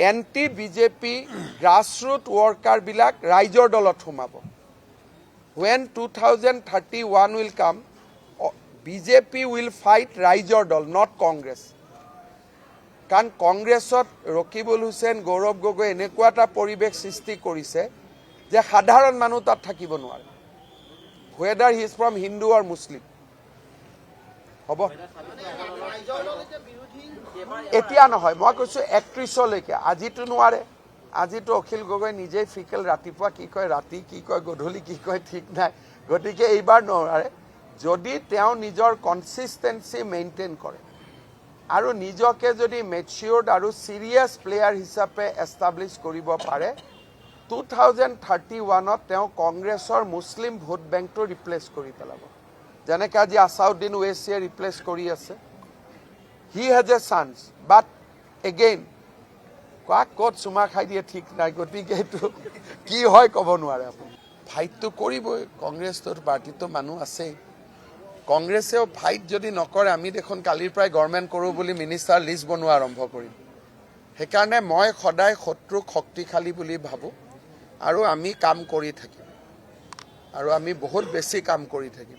Anti BJP grassroot ৱৰ্কাৰবিলাক ৰাইজৰ দলত সোমাব। When 2031 will come, BJP will fight ৰাইজৰ দল, not Congress. কাৰণ কংগ্ৰেছত ৰকিবুল হুছেইন, গৌৰৱ গগৈ এনেকুৱা এটা পৰিৱেশ সৃষ্টি কৰিছে যে সাধাৰণ মানুহ তাত থাকিব নোৱাৰে, whether he is from Hindu or Muslim. হ'ব এতিয়া নহয়, মই কৈছোঁ 31লৈকে। আজিতো নোৱাৰে, আজিতো অখিল গগৈ নিজেই ফিকেল, ৰাতিপুৱা কি কয়, ৰাতি কি কয়, গধূলি কি কয় ঠিক নাই। গতিকে এইবাৰ নোৱাৰে। যদি তেওঁ নিজৰ কনচিষ্টেঞ্চি মেইনটেইন কৰে আৰু নিজকে যদি মেচিয়ৰ্ড আৰু চিৰিয়াছ প্লেয়াৰ হিচাপে এষ্টাব্লিছ কৰিব পাৰে, 2031ত তেওঁ কংগ্ৰেছৰ মুছলিম ভোট বেংকটো ৰিপ্লেচ কৰি পেলাব, যেনেকৈ আজি আছাউদ্দিন ওৱেছিয়ে ৰিপ্লেচ কৰি আছে। He has a chance, but again কাক ক'ত চুমা খাই দিয়ে ঠিক নাই। গতিকে এইটো কি হয় ক'ব নোৱাৰে আপুনি। ফাইটটো কৰিবই, কংগ্ৰেছটোৰ পাৰ্টিটো মানুহ আছেই। কংগ্ৰেছেও ফাইট যদি নকৰে, আমি দেখোন কালিৰ পৰাই গভৰ্ণমেণ্ট কৰোঁ বুলি মিনিষ্টাৰ লিষ্ট বনোৱা আৰম্ভ কৰিম। সেইকাৰণে মই সদায় শত্ৰুক শক্তিশালী বুলি ভাবোঁ আৰু আমি কাম কৰি থাকিম, আৰু আমি বহুত বেছি কাম কৰি থাকিম।